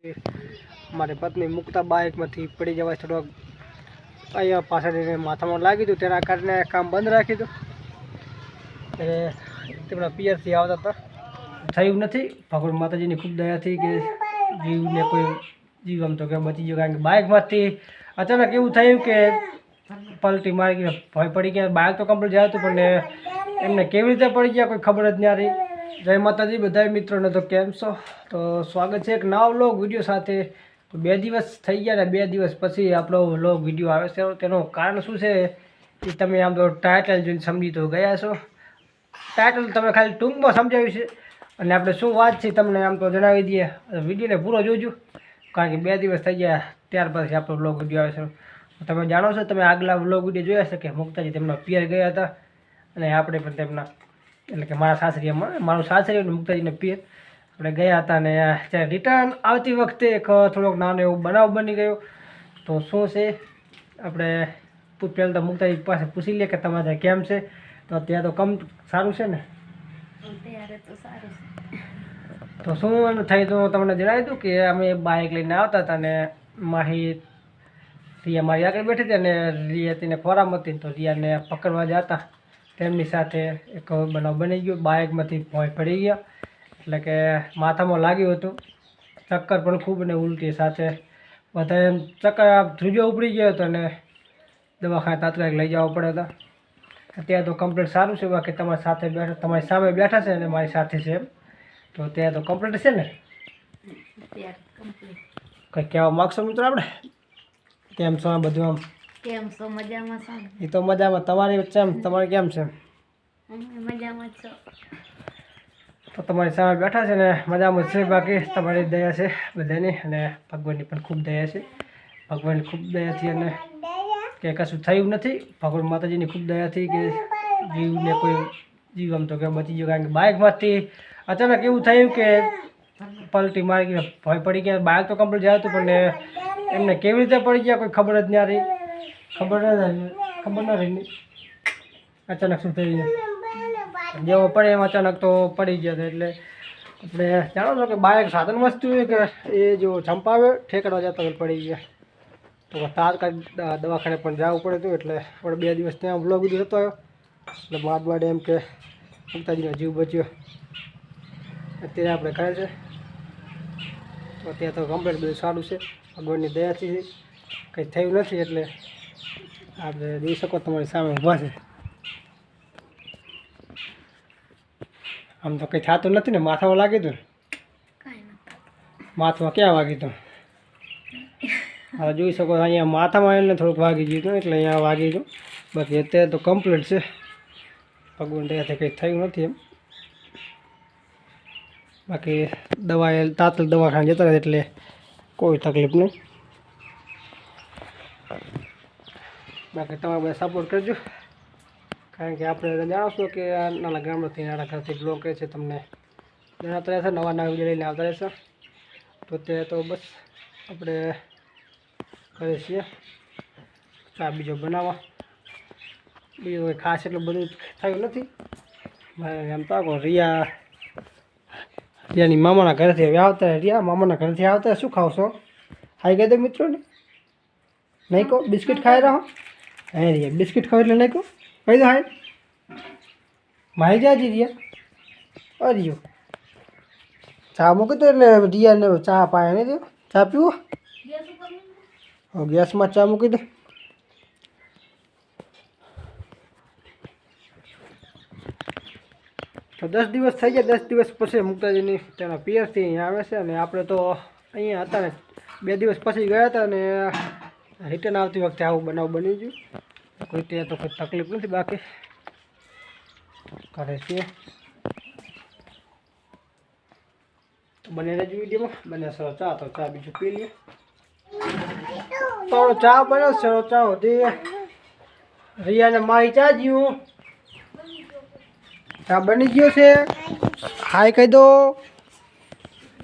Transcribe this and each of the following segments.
મારી પત્ની મુકતા બાઇકમાંથી પડી જવાય થોડોક અહીંયા પાછળ માથામાં લાગી હતું, તેના કારણે કામ બંધ રાખ્યું હતું. તેમના પિયરથી આવતા હતા, થયું નથી. ભગવાન માતાજીની ખૂબ દયાથી કે જીવને કોઈ જીવ આમ તો કે બચી ગયો, કારણ કે બાઇકમાંથી અચાનક એવું થયું કે પલટી મારી ગઈ, ભય પડી ગયા. બાઇક તો કમ્પ્લીટ જતું પણ એમને કેવી રીતે પડી ગયા કોઈ ખબર જ ના રહી. જય માતાજી બધા મિત્રોને. તો કેમ છો? તો સ્વાગત છે એક નવા વ્લોગ વિડીયો સાથે. 2 દિવસ થઈ ગયા ને 2 દિવસ પછી આપણો વ્લોગ વિડીયો આવે છે. તેનું કારણ શું છે એ તમે આમ તો ટાઇટલ જોઈને સમજી તો ગયા છો. ટાઇટલ તમે ખાલી ટૂંકમાં સમજાવ્યું છે અને આપણે શું વાત છે તમને આમ તો જણાવી દઈએ. વિડીયોને પૂરો જોજો, કારણ કે 2 દિવસ થઈ ગયા ત્યાર પછી આપણો વ્લોગ વિડીયો આવે છે. તમે જાણો છો, તમે આગલા વ્લોગ વિડીયો જોયા છે કે મુક્તાજી તેમના પિયર ગયા હતા અને આપણે પણ તેમના એટલે કે મારા સાસરીમાં, મારું સાસરી અને મુક્તાજીના પિયર આપણે ગયા હતા. અને ત્યારે રિટર્ન આવતી વખતે એક થોડોક નાનો એવો બનાવ બની ગયો. તો શું છે આપણે પહેલાં તો મુક્તાજી પાસે પૂછી લે કે તમારે કેમ છે. તો ત્યાં તો સારું છે ને? તો શું એનું થઈ તો તમને જણાવી દઉં કે અમે બાઇક લઈને આવતા હતા અને રિયા મારી આગળ બેઠી હતી અને રિયા તેને ખોરામાં હતી. તો રિયાને પકડવા જતા તેમની સાથે એક બનાવ બની ગયો. બાઇકમાંથી ભોંય પડી ગયા, એટલે કે માથામાં લાગ્યું હતું. ચક્કર પણ ખૂબ ને ઉલટી સાથે બધા એમ ચક્કર ધ્રુજો ઉપડી ગયો હતો અને દવાખાને તાત્કાલિક લઈ જવા પડ્યા હતા. અત્યારે તો કમ્પ્લીટ સારું છે. બાકી તમારી સાથે બેઠા, તમારી સામે બેઠા છે અને મારી સાથે છે એમ. તો ત્યાં તો કમ્પ્લીટ છે ને? કંઈ કહેવા માગશો મિત્રો આપણે? કેમ છો બધું? આમ કેમ છો? મજામાં છો? એ તો મજામાં. તમારી વચ્ચે એમ તમારે કેમ છે? મજામાં છો? તો તમારી સામે બેઠા છે ને મજામાં છે. બાકી તમારી દયા છે બધાની અને ભગવાનની પણ ખૂબ દયા છે. ભગવાનની ખૂબ દયાથી અને કે કશું થયું નથી. ભગવાન માતાજીની ખૂબ દયાથી કે જીવને કોઈ જીવ આમ તો કે બચી ગયો, કારણ કે બાઇકમાંથી અચાનક એવું થયું કે પલટી મારી ગઈ, ભય પડી ગયા. બાઇક તો કમ્પ્લીટ જતું પણ એમને કેવી રીતે પડી ગયા કોઈ ખબર જ ના રહી. ખબર ના રહી અચાનક શું થઈ ગયું. જેવો પડે એમ અચાનક તો પડી ગયા હતા. એટલે આપણે જાણો છો કે બાઇક સાધન વસ્તુ હોય કે એ જો ચંપાવે ઠેકડવા જતા પડી ગયા. તો તાત્કાલિક દવાખાને પણ જવું પડે હતું. એટલે આપણે 2 દિવસ ત્યાં વ્લોગ વિડીયો હતો એટલે બાદ એમ કે મુક્તાજીનો જીવ બચ્યો. અત્યારે આપણે કહે છે તો અત્યારે તો કમ્પ્લીટ બધું સારું છે. ભગવાનની દયાથી કંઈ થયું નથી. એટલે આપણે જોઈ શકો તમારી સામે ઊભા છે. આમ તો કંઈ થતું નથી ને? માથામાં લાગી હતું? માથામાં ક્યાં વાગી હતું? હા જોઈ શકો અહીંયા માથામાં એને થોડુંક વાગી ગયું હતું, એટલે અહીંયા વાગી ગયું. બાકી અત્યારે તો કમ્પ્લીટ છે. ભગવાન દયાથી કંઈ થયું નથી એમ. બાકી દવા તાત્કાલિક દવાખાને જતા રહે એટલે કોઈ તકલીફ નહીં. બાકી તમે બધા સપોર્ટ કરજો, કારણ કે આપણે જાણો છો કે આ નાના ગામડાથી નાના ઘરથી બ્લોગ કહે છે તમને જણાવતા રહેશે, નવા વિડીયો લઈને આવતા રહેશે. તો તે તો બસ આપણે કરીએ છીએ ચા બીજો બનાવવા. બીજું કંઈ ખાસ એટલું બધું થયું નથી. એમ તો રિયાની મામાના ઘરેથી હવે આવતા. રિયા મામાના ઘરેથી આવતા શું ખાવશો? ખાઈ ગયા તો મિત્રોને નહીં કહો બિસ્કિટ ખાઈ રહો. હે રિયા બિસ્કિટ ખાવ એટલે નહીં કહો કહી દો. હાય મારી જાજી રિયા અરિયો ચા મૂકી દો એટલે રિયાને ચા પાયા નહીં દો. ચા પીવો? ગેસમાં ચા મૂકી દો. તો 10 દિવસ થઈ ગયા. 10 દિવસ પછી મુક્તાજીની તેના પિયરથી અહીંયા આવે છે અને આપણે તો અહીંયા હતા ને 2 દિવસ પછી ગયા હતા અને રિટર્ન આવતી વખતે આવું બનાવ બની ગયું. કોઈ ત્યાં તો કોઈ તકલીફ નથી. બાકી કરે છે તો બને રહેજો વિડીયોમાં. બને સરો ચા તો ચા બીજું પી લઈએ. તો ચા બન્યો સરો ચા હતી. રિયાને મારી ચા જીવું ચા બની ગયો છે. હાય કહી દો.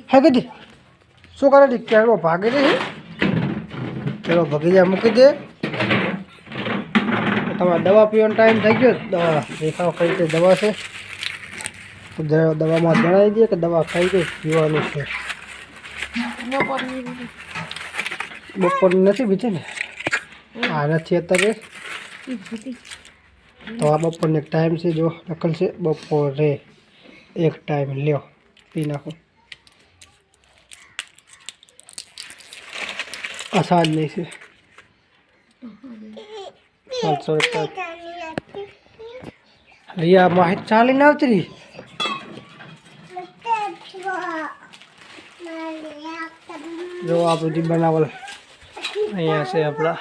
હા કીધી શું કરે? કેળો ભાગી દે. કેળો ભાગી જાય મૂકી દે. તમારે દવા પીવાનો ટાઈમ થઈ ગયો. દવા દેખાવ કઈ રીતે દવા છે દવામાં જણાવી દઈએ કે દવા કઈ રીતે પીવાની છે. બપોરની નથી બીજી ને આ નથી અત્યારે તો આ બપોરનો એક ટાઈમ છે જો લખેલ છે બપોરે એક ટાઈમ લ્યો પી નાખો આ સાંજ નહીં છે 700 રિયા માહિત ચાલીને આવતી રહી જો આ બધી બનાવલ અહીંયા છે આપણા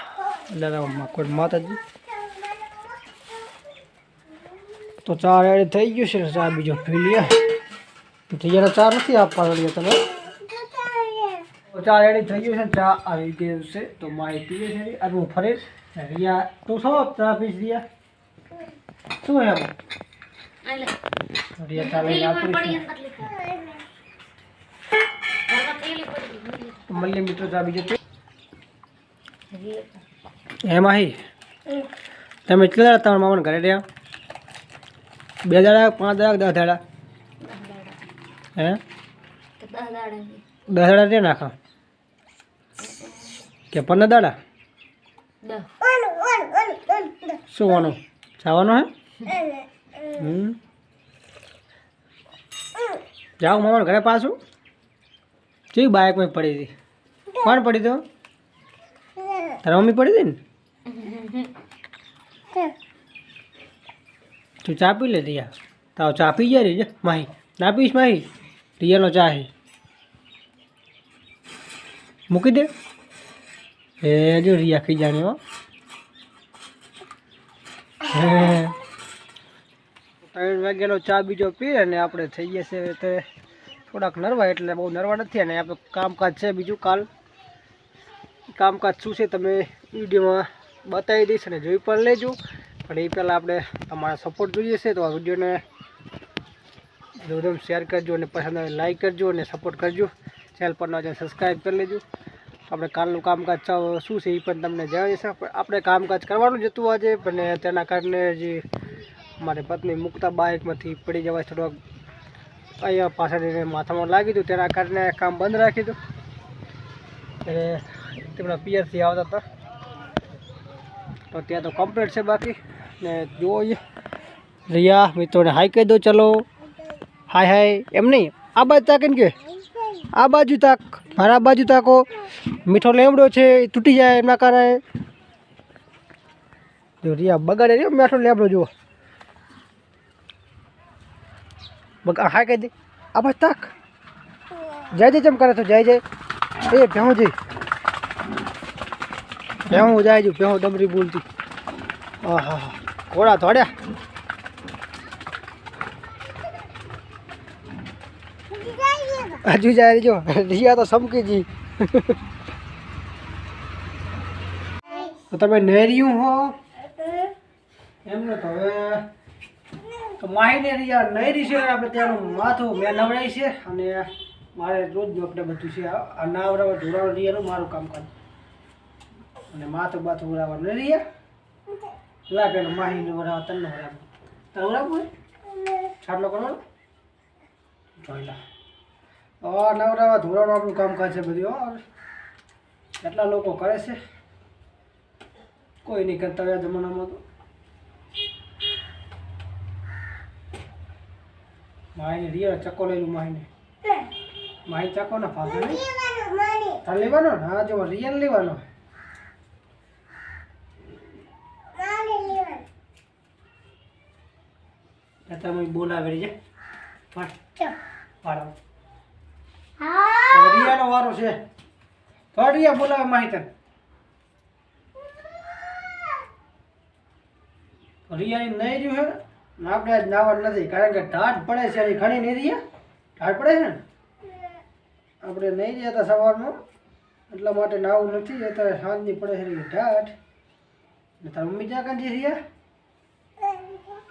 દરાવમાં કોઈ માતાજી તો ચાર એડ થઈ ગયું છે ને ચા બીજો પી લે તૈયાર ચા નથી આપવાનો તમે તો ચા રેડી થઈ ગયું છે ચા આવી ગયું છે તો માહિતી પીએ છે આ હું ફરે રિયા તું છો ચા પીશ રિયા શું હે રિયા ચા લઈને આપી મલ્લી મિત્રો ચા બીજો એમાં હી તમે કેટલા તમારા મામાને ઘરે રહ્યા 2 દાડા 5 દાડા 10 દાડા હે 10 દાડા રે નાખા કે 15 દાડા શું વાનું જવાનું હે જાઓ મામાને ઘરે પાછું ચી બાઇકમાં પડી હતી કોણ પડી તો તારા મમ્મી પડી હતી ને તું ચા પી લે રિયા તારો ચા પી જાય રે માહી ના પીશ માહી રિયાનો ચા હે મૂકી દે એ જો રિયા ખી જાણી હો 3 વાગ્યાનો ચા બીજો પી અને આપણે થઈ ગયા છે તે થોડાક નરવા એટલે બહુ નરવા નથી અને આપણે કામકાજ છે બીજું કામકાજ શું છે તમે વિડીયોમાં બતાવી દઈશ અને જોઈ પણ લેજો પણ એ પહેલાં આપણે તમારા સપોર્ટ જોઈએ છે તો આ વિડીયોને એકદમ શેર કરજો અને પસંદ આવે લાઈક કરજો અને સપોર્ટ કરજો ચેનલ પર ના સબસ્ક્રાઈબ કરી લેજો આપણે કાલનું કામકાજ શું છે એ પણ તમને જણાવી છે આપણે કામકાજ કરવાનું જ હતું આજે પણ તેના કારણે જે મારી પત્ની મુકતા બાઇકમાંથી પડી જવાય થોડોક અહીંયા પાછળ માથામાં લાગી હતું તેના કારણે કામ બંધ રાખી હતું એટલે તેમના પિયરથી આવતા હતા તો ત્યાં તો કમ્પ્લીટ છે બાકી ને જોઈએ રિયા મિત્રોને હાઈ કહી દો ચલો હાય એમ નહીં આ બાજુ તાકીને કે આ બાજુ તાક મારા બાજુ તાકો મીઠો લેમડો છે એ તૂટી જાય એમના કારણે જો રિયા બગાડે રે મીઠો લેમડો જુઓ હાય કહી દે આ બાજુ તાક જય જેમ કરે તો જય એ ભેહું જઈ ભેહું જાય જો ભેહું દમરી બોલતી હા ઘોડા ધોડ્યા હજુ જાય જો રિયા તો સમકી જી તો તમે નેરિયું હો એમને તો હવે તો માહીને રિયા નહેરી છે આપણે ત્યાંનું માથું મેં નવડાવી છે અને મારે રોજનું આપણે બધું છે આ નાવરાવા ઢોળાવા રિયાનું મારું કામકાજ અને માથું બાથું ઉડાવવાનું રિયા લાગેલું માહીને વરાવા તને વરાવું તને વરાવું છાટલો કરવાનો જોઈ લા નવરાવા ધોરાવાનું આપણું કામકાજ છે બધું કેટલા લોકો કરે છે કોઈ નહીં કરતા હોય જમાનામાં તો માહીને રિયા ચક્કો લઈ લઉં માહી ચક્કો ના ફાવતો નહીં તાર લેવાનો ને હા જો રિયા લેવાનો તમે બોલાવે છે પાડો રિયાનો વારો છે તો રિયા બોલાવે માહિતી રિયાની નહીં રહ્યું છે ને આપણે આજ નાવાનું નથી કારણ કે ઢાઢ પડે છે એ ઘણી નહીં રિયા ઢાઢ પડે છે ને આપણે નહીં રહ્યા હતા સવારમાં એટલા માટે નાવું નથી અત્યારે સાંજની પડે છે ઢાઢ ને તારી મમ્મી ત્યાં કાંઈ રિયા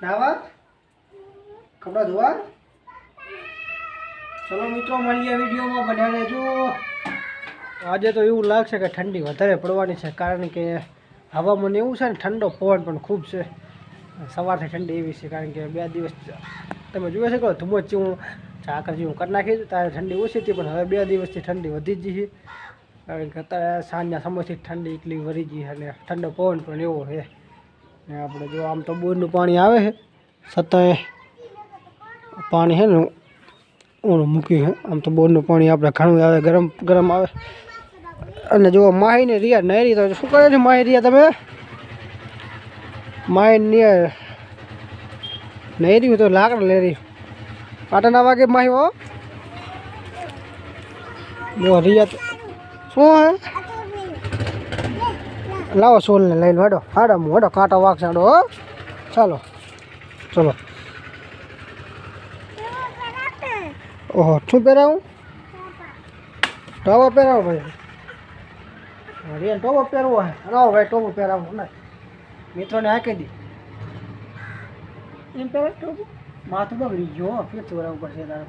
નાવા કપડાં ધોવા ચલો મિત્રો મળીએ વિડીયોમાં બન્યા રહેજો આજે તો એવું લાગશે કે ઠંડી વધારે પડવાની છે કારણ કે હવામાન એવું છે ને ઠંડો પવન પણ ખૂબ છે સવારથી ઠંડી એવી છે કારણ કે 2 દિવસ તમે જોયો છે કે ધુમ્મસ જેવું ઝાકર જેવું કરી નાખી ત્યારે ઠંડી ઓછી હતી પણ હવે 2 દિવસથી ઠંડી વધી જ ગઈ છે કારણ કે અત્યારે સાંજના સમયથી ઠંડી એટલી વધી ગઈ છે અને ઠંડો પવન પણ એવો છે ને આપણે જો આમ તો બોરનું પાણી આવે છે છતાંય પાણી છે ને ઓનું મૂક્યું છે આમ તો બોરનું પાણી આપણે ઘણું આવે ગરમ ગરમ આવે અને જો માહીને રિયા નહેરી તો શું કરે છે માહી રિયા તમે માહી નહેરી તો લાકડા લેરી પાટા ના વાગે માહી હો જો રિયા શું હે લાવો સોલને લઈ લો હેડો હાડો હું હેડો કાંટો વાગશે હેડો હો ચાલો ચલો ઓહો શું પહેરાવું ટોપો પહેરાવો ભાઈ રિયા ટોપો પહેરવો હે લાવો ભાઈ ટોપો પહેરાવો ને મિત્રોને હાંકી દી એમ પહેરાવ ટોપો માથું બગડી ગયો ફેર ચોરાવવું પડશે તારે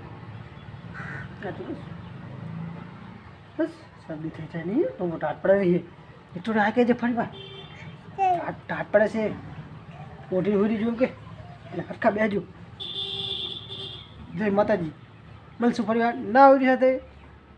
બસ શરદી થઈ જાય નહીં ટોપો ટાટ પડે છે મિત્રોને હાંકી દે ફરી વાર ટાટ પડે છે ઓઢી હોરી જોયું કે એટલે હરખા બેજો જય માતાજી મળશું ફરી વાર ના આવડી સાથે